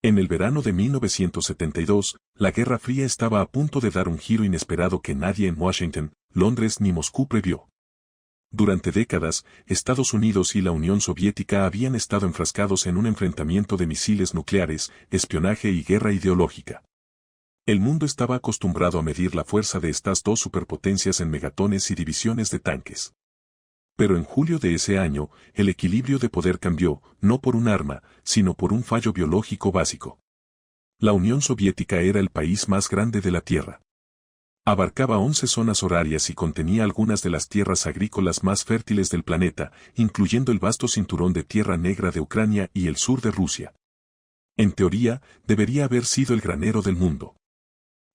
En el verano de 1972, la Guerra Fría estaba a punto de dar un giro inesperado que nadie en Washington, Londres ni Moscú previó. Durante décadas, Estados Unidos y la Unión Soviética habían estado enfrascados en un enfrentamiento de misiles nucleares, espionaje y guerra ideológica. El mundo estaba acostumbrado a medir la fuerza de estas dos superpotencias en megatones y divisiones de tanques. Pero en julio de ese año, el equilibrio de poder cambió, no por un arma, sino por un fallo biológico básico. La Unión Soviética era el país más grande de la Tierra. Abarcaba 11 zonas horarias y contenía algunas de las tierras agrícolas más fértiles del planeta, incluyendo el vasto cinturón de tierra negra de Ucrania y el sur de Rusia. En teoría, debería haber sido el granero del mundo.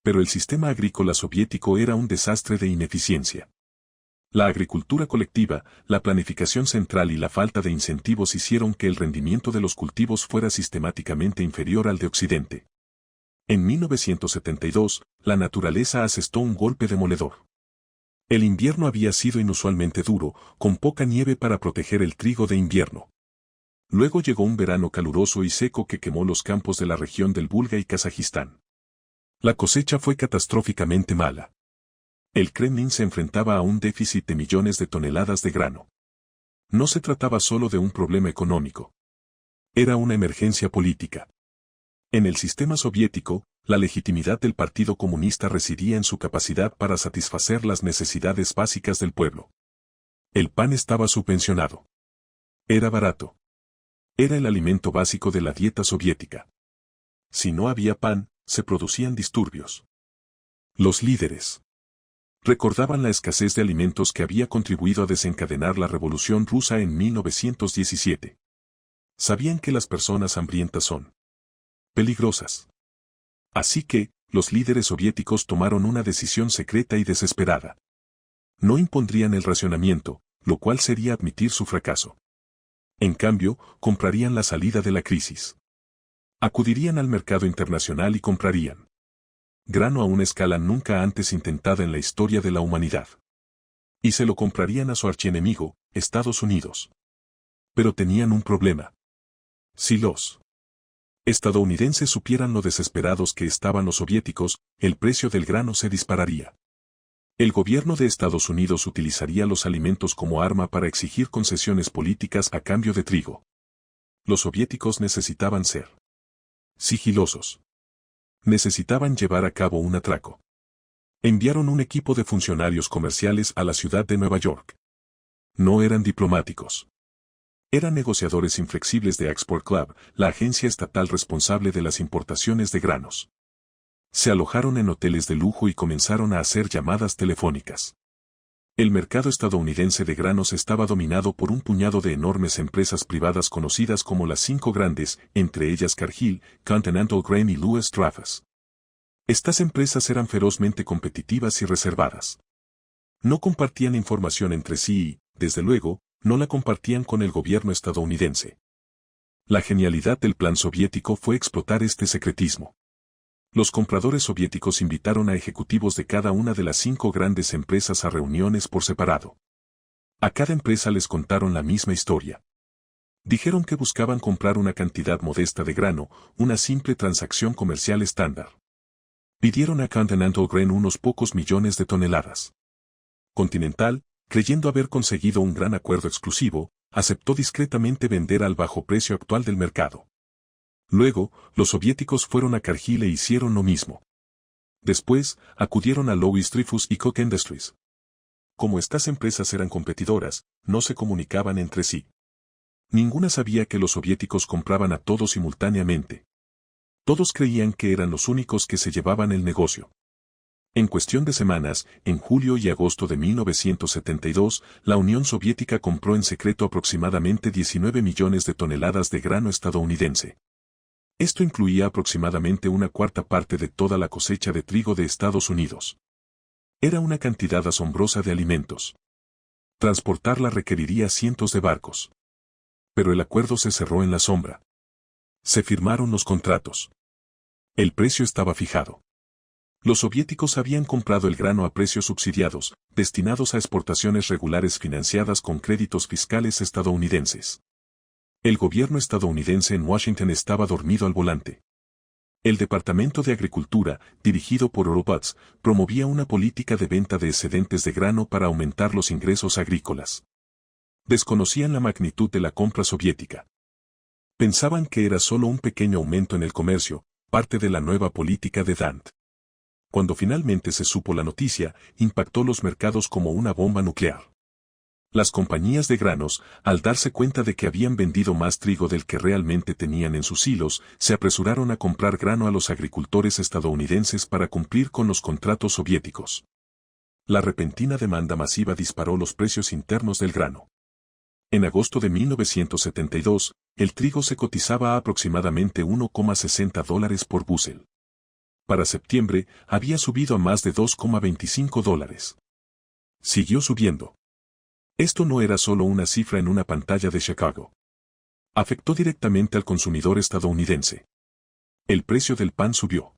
Pero el sistema agrícola soviético era un desastre de ineficiencia. La agricultura colectiva, la planificación central y la falta de incentivos hicieron que el rendimiento de los cultivos fuera sistemáticamente inferior al de Occidente. En 1972, la naturaleza asestó un golpe demoledor. El invierno había sido inusualmente duro, con poca nieve para proteger el trigo de invierno. Luego llegó un verano caluroso y seco que quemó los campos de la región del Volga y Kazajistán. La cosecha fue catastróficamente mala. El Kremlin se enfrentaba a un déficit de millones de toneladas de grano. No se trataba solo de un problema económico. Era una emergencia política. En el sistema soviético, la legitimidad del Partido Comunista residía en su capacidad para satisfacer las necesidades básicas del pueblo. El pan estaba subvencionado. Era barato. Era el alimento básico de la dieta soviética. Si no había pan, se producían disturbios. Los líderes recordaban la escasez de alimentos que había contribuido a desencadenar la Revolución Rusa en 1917. Sabían que las personas hambrientas son peligrosas. Así que, los líderes soviéticos tomaron una decisión secreta y desesperada. No impondrían el racionamiento, lo cual sería admitir su fracaso. En cambio, comprarían la salida de la crisis. Acudirían al mercado internacional y comprarían grano a una escala nunca antes intentada en la historia de la humanidad. Y se lo comprarían a su archienemigo, Estados Unidos. Pero tenían un problema. Si los estadounidenses supieran lo desesperados que estaban los soviéticos, el precio del grano se dispararía. El gobierno de Estados Unidos utilizaría los alimentos como arma para exigir concesiones políticas a cambio de trigo. Los soviéticos necesitaban ser sigilosos. Necesitaban llevar a cabo un atraco. Enviaron un equipo de funcionarios comerciales a la ciudad de Nueva York. No eran diplomáticos. Eran negociadores inflexibles de Export Club, la agencia estatal responsable de las importaciones de granos. Se alojaron en hoteles de lujo y comenzaron a hacer llamadas telefónicas. El mercado estadounidense de granos estaba dominado por un puñado de enormes empresas privadas conocidas como las 5 grandes, entre ellas Cargill, Continental Grain y Louis Dreyfus. Estas empresas eran ferozmente competitivas y reservadas. No compartían información entre sí y, desde luego, no la compartían con el gobierno estadounidense. La genialidad del plan soviético fue explotar este secretismo. Los compradores soviéticos invitaron a ejecutivos de cada una de las 5 grandes empresas a reuniones por separado. A cada empresa les contaron la misma historia. Dijeron que buscaban comprar una cantidad modesta de grano, una simple transacción comercial estándar. Pidieron a Continental Grain unos pocos millones de toneladas. Continental, creyendo haber conseguido un gran acuerdo exclusivo, aceptó discretamente vender al bajo precio actual del mercado. Luego, los soviéticos fueron a Cargill e hicieron lo mismo. Después, acudieron a Louis Dreyfus y Koch Industries. Como estas empresas eran competidoras, no se comunicaban entre sí. Ninguna sabía que los soviéticos compraban a todos simultáneamente. Todos creían que eran los únicos que se llevaban el negocio. En cuestión de semanas, en julio y agosto de 1972, la Unión Soviética compró en secreto aproximadamente 19 millones de toneladas de grano estadounidense. Esto incluía aproximadamente una cuarta parte de toda la cosecha de trigo de Estados Unidos. Era una cantidad asombrosa de alimentos. Transportarla requeriría cientos de barcos. Pero el acuerdo se cerró en la sombra. Se firmaron los contratos. El precio estaba fijado. Los soviéticos habían comprado el grano a precios subsidiados, destinados a exportaciones regulares financiadas con créditos fiscales estadounidenses. El gobierno estadounidense en Washington estaba dormido al volante. El Departamento de Agricultura, dirigido por Robots, promovía una política de venta de excedentes de grano para aumentar los ingresos agrícolas. Desconocían la magnitud de la compra soviética. Pensaban que era solo un pequeño aumento en el comercio, parte de la nueva política de Dant. Cuando finalmente se supo la noticia, impactó los mercados como una bomba nuclear. Las compañías de granos, al darse cuenta de que habían vendido más trigo del que realmente tenían en sus hilos, se apresuraron a comprar grano a los agricultores estadounidenses para cumplir con los contratos soviéticos. La repentina demanda masiva disparó los precios internos del grano. En agosto de 1972, el trigo se cotizaba a aproximadamente $1,60 por bushel. Para septiembre, había subido a más de $2,25. Siguió subiendo. Esto no era solo una cifra en una pantalla de Chicago. Afectó directamente al consumidor estadounidense. El precio del pan subió.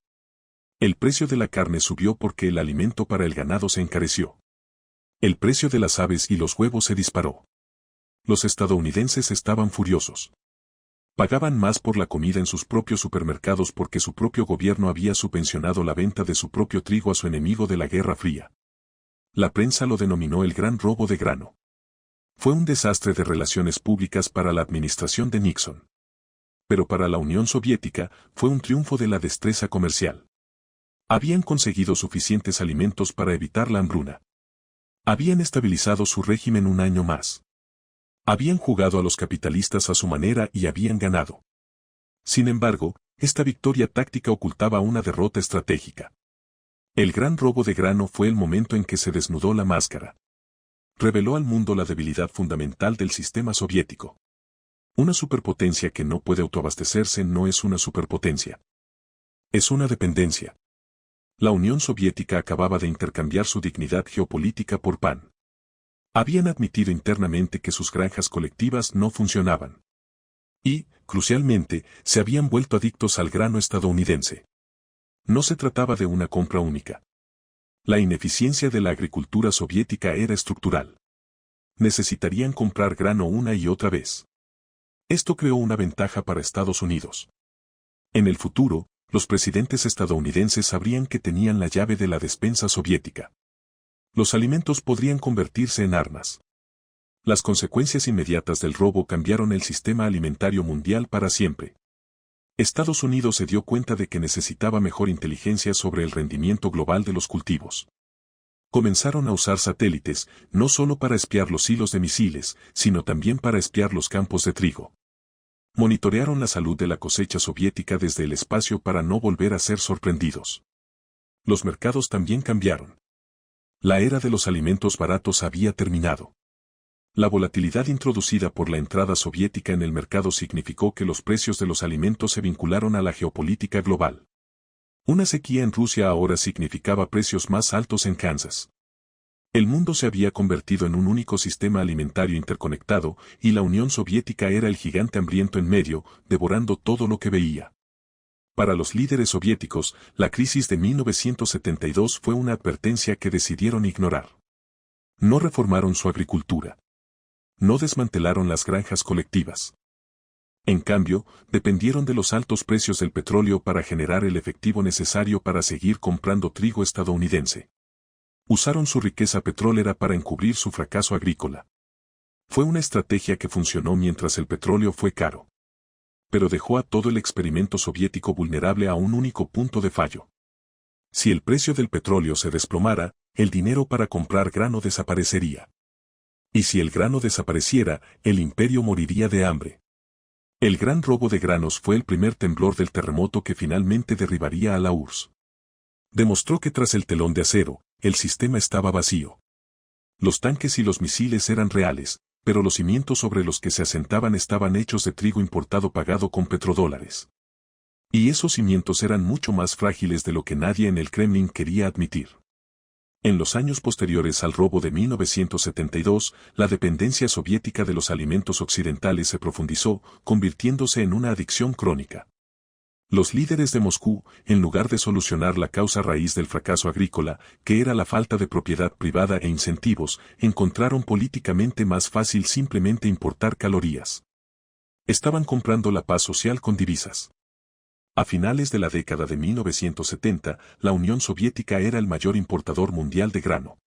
El precio de la carne subió porque el alimento para el ganado se encareció. El precio de las aves y los huevos se disparó. Los estadounidenses estaban furiosos. Pagaban más por la comida en sus propios supermercados porque su propio gobierno había subvencionado la venta de su propio trigo a su enemigo de la Guerra Fría. La prensa lo denominó el gran robo de grano. Fue un desastre de relaciones públicas para la administración de Nixon. Pero para la Unión Soviética, fue un triunfo de la destreza comercial. Habían conseguido suficientes alimentos para evitar la hambruna. Habían estabilizado su régimen un año más. Habían jugado a los capitalistas a su manera y habían ganado. Sin embargo, esta victoria táctica ocultaba una derrota estratégica. El gran robo de grano fue el momento en que se desnudó la máscara. Reveló al mundo la debilidad fundamental del sistema soviético. Una superpotencia que no puede autoabastecerse no es una superpotencia. Es una dependencia. La Unión Soviética acababa de intercambiar su dignidad geopolítica por pan. Habían admitido internamente que sus granjas colectivas no funcionaban. Y, crucialmente, se habían vuelto adictos al grano estadounidense. No se trataba de una compra única. La ineficiencia de la agricultura soviética era estructural. Necesitarían comprar grano una y otra vez. Esto creó una ventaja para Estados Unidos. En el futuro, los presidentes estadounidenses sabrían que tenían la llave de la despensa soviética. Los alimentos podrían convertirse en armas. Las consecuencias inmediatas del robo cambiaron el sistema alimentario mundial para siempre. Estados Unidos se dio cuenta de que necesitaba mejor inteligencia sobre el rendimiento global de los cultivos. Comenzaron a usar satélites, no solo para espiar los hilos de misiles, sino también para espiar los campos de trigo. Monitorearon la salud de la cosecha soviética desde el espacio para no volver a ser sorprendidos. Los mercados también cambiaron. La era de los alimentos baratos había terminado. La volatilidad introducida por la entrada soviética en el mercado significó que los precios de los alimentos se vincularon a la geopolítica global. Una sequía en Rusia ahora significaba precios más altos en Kansas. El mundo se había convertido en un único sistema alimentario interconectado, y la Unión Soviética era el gigante hambriento en medio, devorando todo lo que veía. Para los líderes soviéticos, la crisis de 1972 fue una advertencia que decidieron ignorar. No reformaron su agricultura. No desmantelaron las granjas colectivas. En cambio, dependieron de los altos precios del petróleo para generar el efectivo necesario para seguir comprando trigo estadounidense. Usaron su riqueza petrolera para encubrir su fracaso agrícola. Fue una estrategia que funcionó mientras el petróleo fue caro. Pero dejó a todo el experimento soviético vulnerable a un único punto de fallo. Si el precio del petróleo se desplomara, el dinero para comprar grano desaparecería. Y si el grano desapareciera, el imperio moriría de hambre. El gran robo de granos fue el primer temblor del terremoto que finalmente derribaría a la URSS. Demostró que tras el telón de acero, el sistema estaba vacío. Los tanques y los misiles eran reales, pero los cimientos sobre los que se asentaban estaban hechos de trigo importado pagado con petrodólares. Y esos cimientos eran mucho más frágiles de lo que nadie en el Kremlin quería admitir. En los años posteriores al robo de 1972, la dependencia soviética de los alimentos occidentales se profundizó, convirtiéndose en una adicción crónica. Los líderes de Moscú, en lugar de solucionar la causa raíz del fracaso agrícola, que era la falta de propiedad privada e incentivos, encontraron políticamente más fácil simplemente importar calorías. Estaban comprando la paz social con divisas. A finales de la década de 1970, la Unión Soviética era el mayor importador mundial de grano.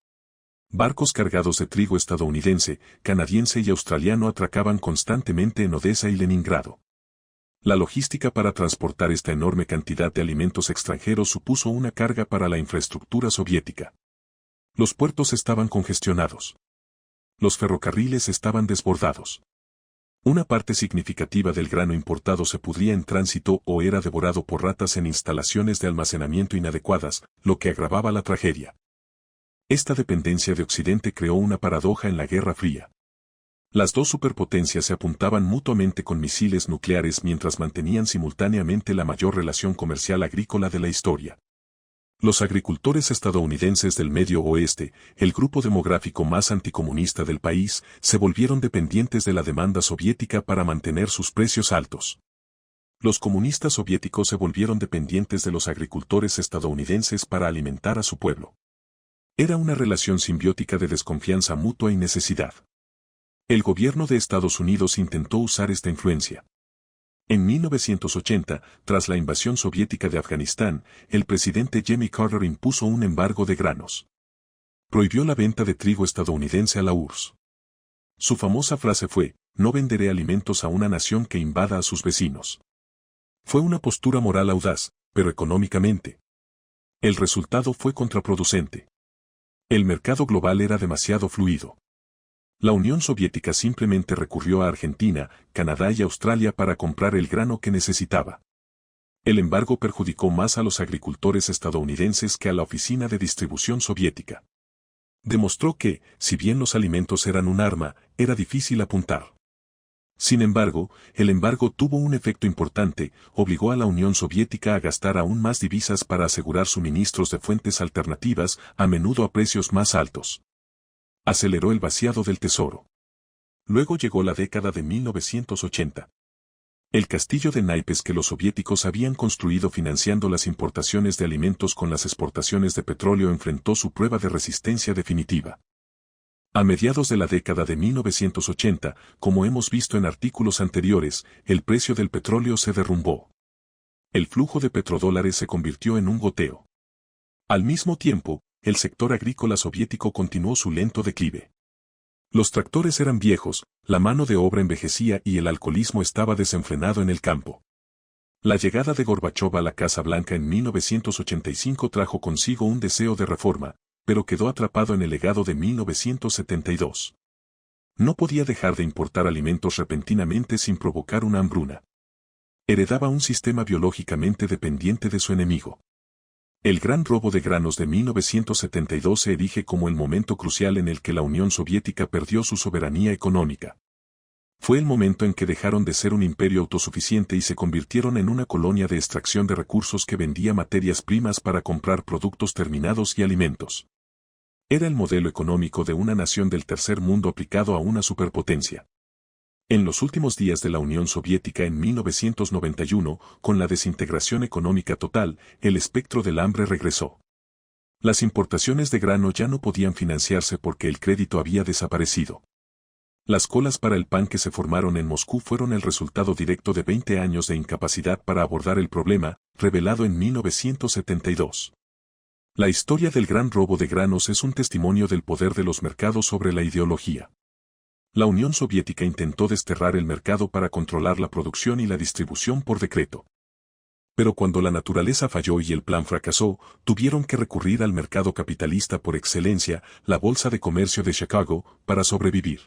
Barcos cargados de trigo estadounidense, canadiense y australiano atracaban constantemente en Odessa y Leningrado. La logística para transportar esta enorme cantidad de alimentos extranjeros supuso una carga para la infraestructura soviética. Los puertos estaban congestionados. Los ferrocarriles estaban desbordados. Una parte significativa del grano importado se pudría en tránsito o era devorado por ratas en instalaciones de almacenamiento inadecuadas, lo que agravaba la tragedia. Esta dependencia de Occidente creó una paradoja en la Guerra Fría. Las dos superpotencias se apuntaban mutuamente con misiles nucleares mientras mantenían simultáneamente la mayor relación comercial agrícola de la historia. Los agricultores estadounidenses del Medio Oeste, el grupo demográfico más anticomunista del país, se volvieron dependientes de la demanda soviética para mantener sus precios altos. Los comunistas soviéticos se volvieron dependientes de los agricultores estadounidenses para alimentar a su pueblo. Era una relación simbiótica de desconfianza mutua y necesidad. El gobierno de Estados Unidos intentó usar esta influencia. En 1980, tras la invasión soviética de Afganistán, el presidente Jimmy Carter impuso un embargo de granos. Prohibió la venta de trigo estadounidense a la URSS. Su famosa frase fue, "No venderé alimentos a una nación que invada a sus vecinos". Fue una postura moral audaz, pero económicamente. El resultado fue contraproducente. El mercado global era demasiado fluido. La Unión Soviética simplemente recurrió a Argentina, Canadá y Australia para comprar el grano que necesitaba. El embargo perjudicó más a los agricultores estadounidenses que a la oficina de distribución soviética. Demostró que, si bien los alimentos eran un arma, era difícil apuntar. Sin embargo, el embargo tuvo un efecto importante, obligó a la Unión Soviética a gastar aún más divisas para asegurar suministros de fuentes alternativas, a menudo a precios más altos. Aceleró el vaciado del tesoro. Luego llegó la década de 1980. El castillo de naipes que los soviéticos habían construido financiando las importaciones de alimentos con las exportaciones de petróleo enfrentó su prueba de resistencia definitiva. A mediados de la década de 1980, como hemos visto en artículos anteriores, el precio del petróleo se derrumbó. El flujo de petrodólares se convirtió en un goteo. Al mismo tiempo, el sector agrícola soviético continuó su lento declive. Los tractores eran viejos, la mano de obra envejecía y el alcoholismo estaba desenfrenado en el campo. La llegada de Gorbachov a la Casa Blanca en 1985 trajo consigo un deseo de reforma, pero quedó atrapado en el legado de 1972. No podía dejar de importar alimentos repentinamente sin provocar una hambruna. Heredaba un sistema biológicamente dependiente de su enemigo. El gran robo de granos de 1972 se erige como el momento crucial en el que la Unión Soviética perdió su soberanía económica. Fue el momento en que dejaron de ser un imperio autosuficiente y se convirtieron en una colonia de extracción de recursos que vendía materias primas para comprar productos terminados y alimentos. Era el modelo económico de una nación del tercer mundo aplicado a una superpotencia. En los últimos días de la Unión Soviética en 1991, con la desintegración económica total, el espectro del hambre regresó. Las importaciones de grano ya no podían financiarse porque el crédito había desaparecido. Las colas para el pan que se formaron en Moscú fueron el resultado directo de 20 años de incapacidad para abordar el problema, revelado en 1972. La historia del gran robo de granos es un testimonio del poder de los mercados sobre la ideología. La Unión Soviética intentó desterrar el mercado para controlar la producción y la distribución por decreto. Pero cuando la naturaleza falló y el plan fracasó, tuvieron que recurrir al mercado capitalista por excelencia, la Bolsa de Comercio de Chicago, para sobrevivir.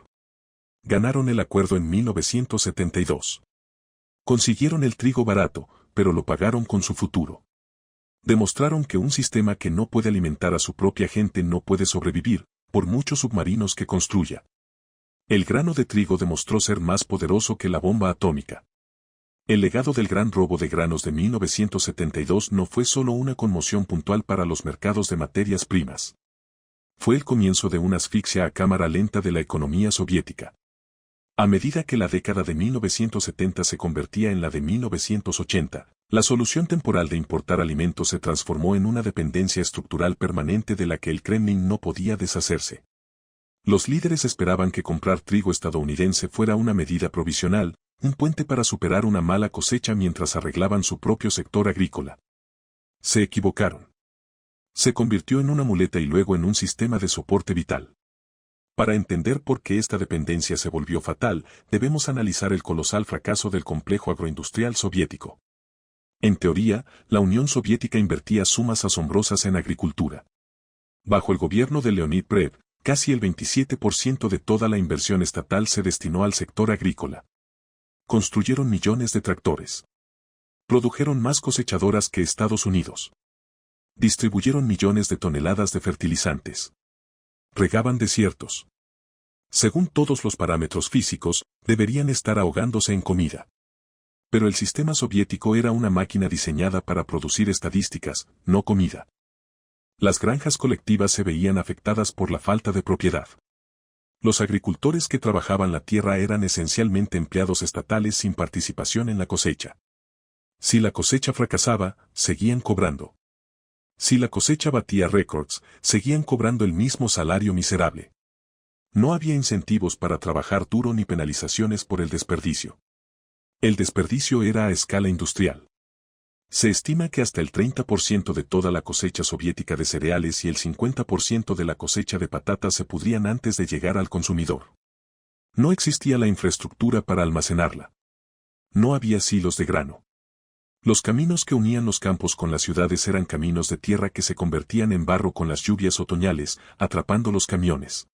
Ganaron el acuerdo en 1972. Consiguieron el trigo barato, pero lo pagaron con su futuro. Demostraron que un sistema que no puede alimentar a su propia gente no puede sobrevivir, por muchos submarinos que construya. El grano de trigo demostró ser más poderoso que la bomba atómica. El legado del gran robo de granos de 1972 no fue solo una conmoción puntual para los mercados de materias primas. Fue el comienzo de una asfixia a cámara lenta de la economía soviética. A medida que la década de 1970 se convertía en la de 1980, la solución temporal de importar alimentos se transformó en una dependencia estructural permanente de la que el Kremlin no podía deshacerse. Los líderes esperaban que comprar trigo estadounidense fuera una medida provisional, un puente para superar una mala cosecha mientras arreglaban su propio sector agrícola. Se equivocaron. Se convirtió en una muleta y luego en un sistema de soporte vital. Para entender por qué esta dependencia se volvió fatal, debemos analizar el colosal fracaso del complejo agroindustrial soviético. En teoría, la Unión Soviética invertía sumas asombrosas en agricultura. Bajo el gobierno de Leonid Brezhnev, casi el 27% de toda la inversión estatal se destinó al sector agrícola. Construyeron millones de tractores. Produjeron más cosechadoras que Estados Unidos. Distribuyeron millones de toneladas de fertilizantes. Regaban desiertos. Según todos los parámetros físicos, deberían estar ahogándose en comida. Pero el sistema soviético era una máquina diseñada para producir estadísticas, no comida. Las granjas colectivas se veían afectadas por la falta de propiedad. Los agricultores que trabajaban la tierra eran esencialmente empleados estatales sin participación en la cosecha. Si la cosecha fracasaba, seguían cobrando. Si la cosecha batía récords, seguían cobrando el mismo salario miserable. No había incentivos para trabajar duro ni penalizaciones por el desperdicio. El desperdicio era a escala industrial. Se estima que hasta el 30% de toda la cosecha soviética de cereales y el 50% de la cosecha de patatas se pudrían antes de llegar al consumidor. No existía la infraestructura para almacenarla. No había silos de grano. Los caminos que unían los campos con las ciudades eran caminos de tierra que se convertían en barro con las lluvias otoñales, atrapando los camiones.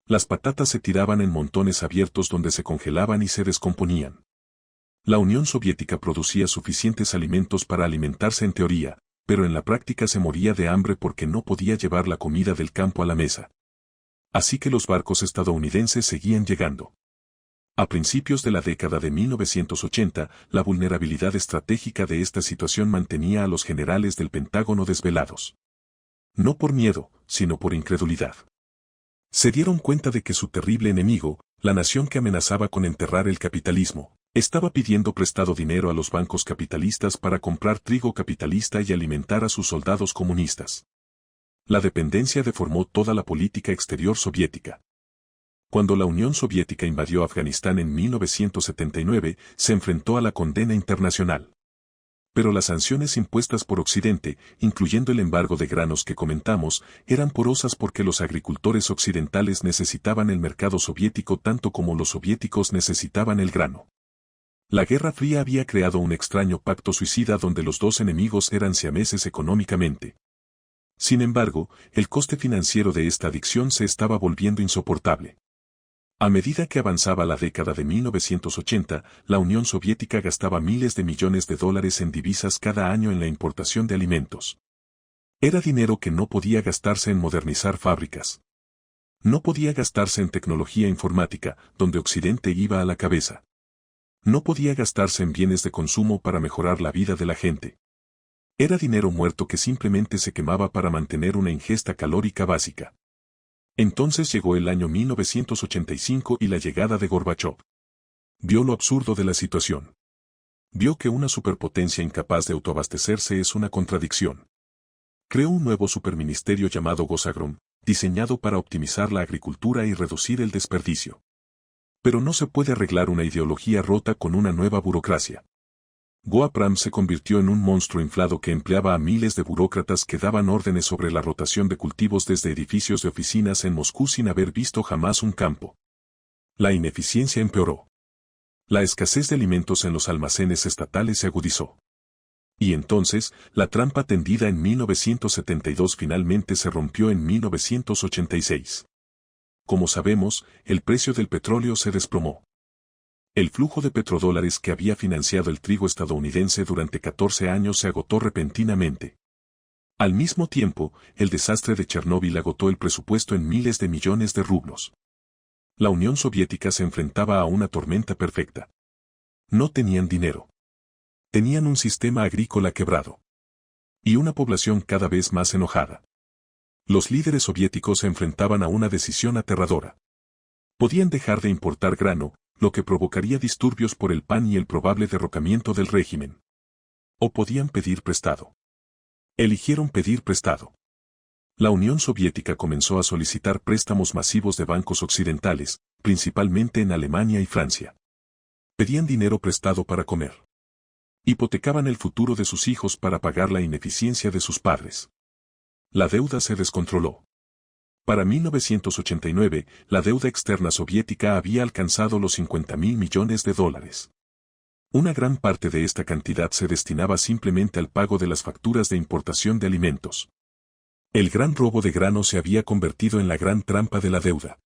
Las patatas se tiraban en montones abiertos donde se congelaban y se descomponían. La Unión Soviética producía suficientes alimentos para alimentarse en teoría, pero en la práctica se moría de hambre porque no podía llevar la comida del campo a la mesa. Así que los barcos estadounidenses seguían llegando. A principios de la década de 1980, la vulnerabilidad estratégica de esta situación mantenía a los generales del Pentágono desvelados. No por miedo, sino por incredulidad. Se dieron cuenta de que su terrible enemigo, la nación que amenazaba con enterrar el capitalismo, estaba pidiendo prestado dinero a los bancos capitalistas para comprar trigo capitalista y alimentar a sus soldados comunistas. La dependencia deformó toda la política exterior soviética. Cuando la Unión Soviética invadió Afganistán en 1979, se enfrentó a la condena internacional. Pero las sanciones impuestas por Occidente, incluyendo el embargo de granos que comentamos, eran porosas porque los agricultores occidentales necesitaban el mercado soviético tanto como los soviéticos necesitaban el grano. La Guerra Fría había creado un extraño pacto suicida donde los dos enemigos eran siameses económicamente. Sin embargo, el coste financiero de esta adicción se estaba volviendo insoportable. A medida que avanzaba la década de 1980, la Unión Soviética gastaba miles de millones de dólares en divisas cada año en la importación de alimentos. Era dinero que no podía gastarse en modernizar fábricas. No podía gastarse en tecnología informática, donde Occidente iba a la cabeza. No podía gastarse en bienes de consumo para mejorar la vida de la gente. Era dinero muerto que simplemente se quemaba para mantener una ingesta calórica básica. Entonces llegó el año 1985 y la llegada de Gorbachov. Vio lo absurdo de la situación. Vio que una superpotencia incapaz de autoabastecerse es una contradicción. Creó un nuevo superministerio llamado Gosagrom, diseñado para optimizar la agricultura y reducir el desperdicio. Pero no se puede arreglar una ideología rota con una nueva burocracia. Goapram se convirtió en un monstruo inflado que empleaba a miles de burócratas que daban órdenes sobre la rotación de cultivos desde edificios de oficinas en Moscú sin haber visto jamás un campo. La ineficiencia empeoró. La escasez de alimentos en los almacenes estatales se agudizó. Y entonces, la trampa tendida en 1972 finalmente se rompió en 1986. Como sabemos, el precio del petróleo se desplomó. El flujo de petrodólares que había financiado el trigo estadounidense durante 14 años se agotó repentinamente. Al mismo tiempo, el desastre de Chernóbil agotó el presupuesto en miles de millones de rublos. La Unión Soviética se enfrentaba a una tormenta perfecta. No tenían dinero. Tenían un sistema agrícola quebrado. Y una población cada vez más enojada. Los líderes soviéticos se enfrentaban a una decisión aterradora. Podían dejar de importar grano, lo que provocaría disturbios por el pan y el probable derrocamiento del régimen. O podían pedir prestado. Eligieron pedir prestado. La Unión Soviética comenzó a solicitar préstamos masivos de bancos occidentales, principalmente en Alemania y Francia. Pedían dinero prestado para comer. Hipotecaban el futuro de sus hijos para pagar la ineficiencia de sus padres. La deuda se descontroló. Para 1989, la deuda externa soviética había alcanzado los 50.000 millones de dólares. Una gran parte de esta cantidad se destinaba simplemente al pago de las facturas de importación de alimentos. El gran robo de grano se había convertido en la gran trampa de la deuda.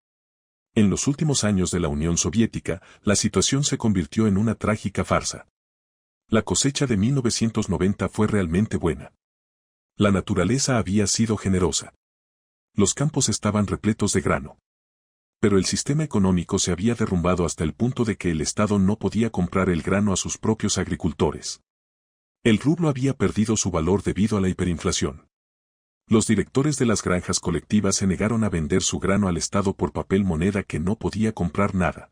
En los últimos años de la Unión Soviética, la situación se convirtió en una trágica farsa. La cosecha de 1990 fue realmente buena. La naturaleza había sido generosa. Los campos estaban repletos de grano. Pero el sistema económico se había derrumbado hasta el punto de que el Estado no podía comprar el grano a sus propios agricultores. El rublo había perdido su valor debido a la hiperinflación. Los directores de las granjas colectivas se negaron a vender su grano al Estado por papel moneda que no podía comprar nada.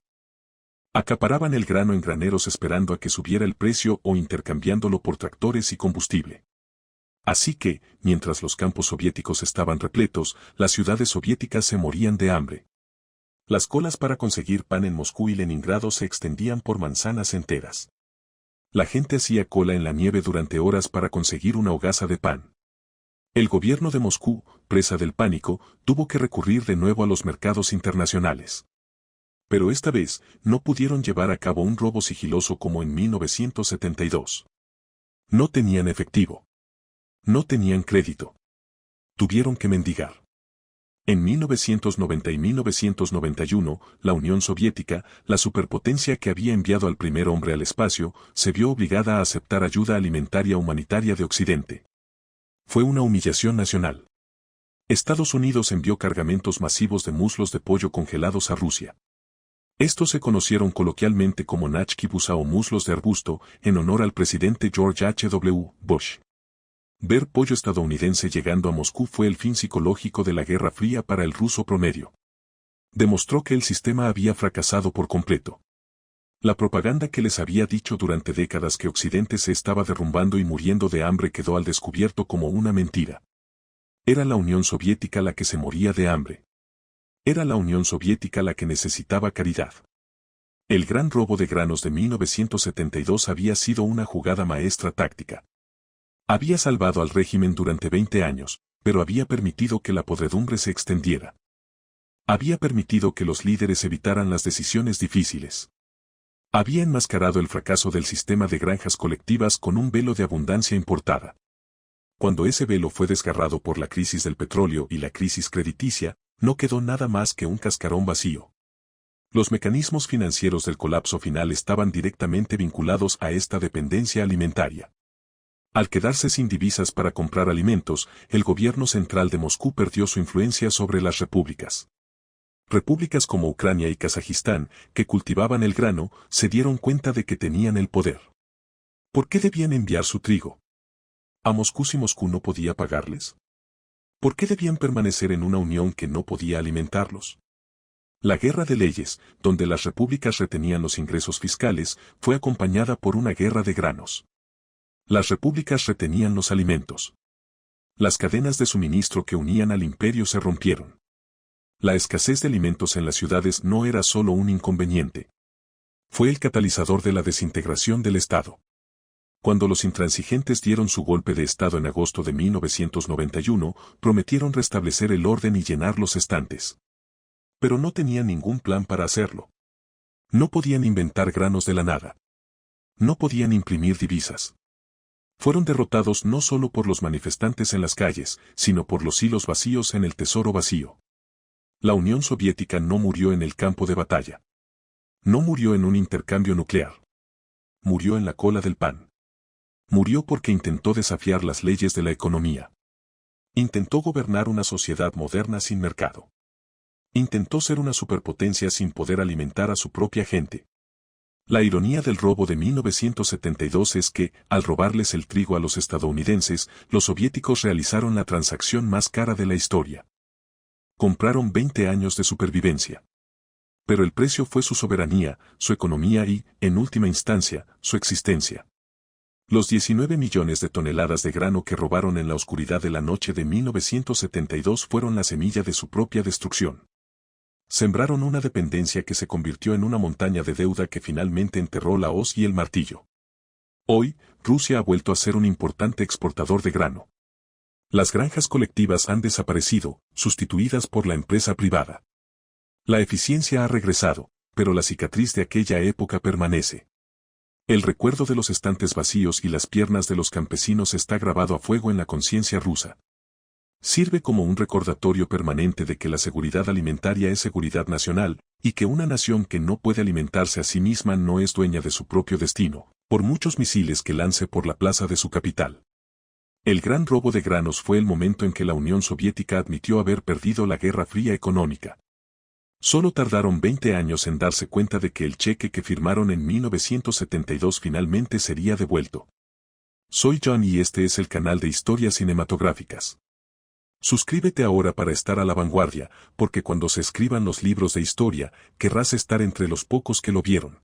Acaparaban el grano en graneros esperando a que subiera el precio o intercambiándolo por tractores y combustible. Así que, mientras los campos soviéticos estaban repletos, las ciudades soviéticas se morían de hambre. Las colas para conseguir pan en Moscú y Leningrado se extendían por manzanas enteras. La gente hacía cola en la nieve durante horas para conseguir una hogaza de pan. El gobierno de Moscú, presa del pánico, tuvo que recurrir de nuevo a los mercados internacionales. Pero esta vez, no pudieron llevar a cabo un robo sigiloso como en 1972. No tenían efectivo. No tenían crédito. Tuvieron que mendigar. En 1990 y 1991, la Unión Soviética, la superpotencia que había enviado al primer hombre al espacio, se vio obligada a aceptar ayuda alimentaria humanitaria de Occidente. Fue una humillación nacional. Estados Unidos envió cargamentos masivos de muslos de pollo congelados a Rusia. Estos se conocieron coloquialmente como nachki busa o muslos de arbusto, en honor al presidente George H.W. Bush. Ver pollo estadounidense llegando a Moscú fue el fin psicológico de la Guerra Fría para el ruso promedio. Demostró que el sistema había fracasado por completo. La propaganda que les había dicho durante décadas que Occidente se estaba derrumbando y muriendo de hambre quedó al descubierto como una mentira. Era la Unión Soviética la que se moría de hambre. Era la Unión Soviética la que necesitaba caridad. El gran robo de granos de 1972 había sido una jugada maestra táctica. Había salvado al régimen durante 20 años, pero había permitido que la podredumbre se extendiera. Había permitido que los líderes evitaran las decisiones difíciles. Había enmascarado el fracaso del sistema de granjas colectivas con un velo de abundancia importada. Cuando ese velo fue desgarrado por la crisis del petróleo y la crisis crediticia, no quedó nada más que un cascarón vacío. Los mecanismos financieros del colapso final estaban directamente vinculados a esta dependencia alimentaria. Al quedarse sin divisas para comprar alimentos, el gobierno central de Moscú perdió su influencia sobre las repúblicas. Repúblicas como Ucrania y Kazajistán, que cultivaban el grano, se dieron cuenta de que tenían el poder. ¿Por qué debían enviar su trigo a Moscú si Moscú no podía pagarles? ¿Por qué debían permanecer en una unión que no podía alimentarlos? La guerra de leyes, donde las repúblicas retenían los ingresos fiscales, fue acompañada por una guerra de granos. Las repúblicas retenían los alimentos. Las cadenas de suministro que unían al imperio se rompieron. La escasez de alimentos en las ciudades no era solo un inconveniente. Fue el catalizador de la desintegración del Estado. Cuando los intransigentes dieron su golpe de Estado en agosto de 1991, prometieron restablecer el orden y llenar los estantes. Pero no tenían ningún plan para hacerlo. No podían inventar granos de la nada. No podían imprimir divisas. Fueron derrotados no solo por los manifestantes en las calles, sino por los hilos vacíos en el tesoro vacío. La Unión Soviética no murió en el campo de batalla. No murió en un intercambio nuclear. Murió en la cola del pan. Murió porque intentó desafiar las leyes de la economía. Intentó gobernar una sociedad moderna sin mercado. Intentó ser una superpotencia sin poder alimentar a su propia gente. La ironía del robo de 1972 es que, al robarles el trigo a los estadounidenses, los soviéticos realizaron la transacción más cara de la historia. Compraron 20 años de supervivencia. Pero el precio fue su soberanía, su economía y, en última instancia, su existencia. Los 19 millones de toneladas de grano que robaron en la oscuridad de la noche de 1972 fueron la semilla de su propia destrucción. sembraron una dependencia que se convirtió en una montaña de deuda que finalmente enterró la hoz y el martillo. Hoy, Rusia ha vuelto a ser un importante exportador de grano. Las granjas colectivas han desaparecido, sustituidas por la empresa privada. La eficiencia ha regresado, pero la cicatriz de aquella época permanece. El recuerdo de los estantes vacíos y las piernas de los campesinos está grabado a fuego en la conciencia rusa. Sirve como un recordatorio permanente de que la seguridad alimentaria es seguridad nacional, y que una nación que no puede alimentarse a sí misma no es dueña de su propio destino, por muchos misiles que lance por la plaza de su capital. El gran robo de granos fue el momento en que la Unión Soviética admitió haber perdido la Guerra Fría económica. Solo tardaron 20 años en darse cuenta de que el cheque que firmaron en 1972 finalmente sería devuelto. Soy John y este es el canal de historias cinematográficas. Suscríbete ahora para estar a la vanguardia, porque cuando se escriban los libros de historia, querrás estar entre los pocos que lo vieron.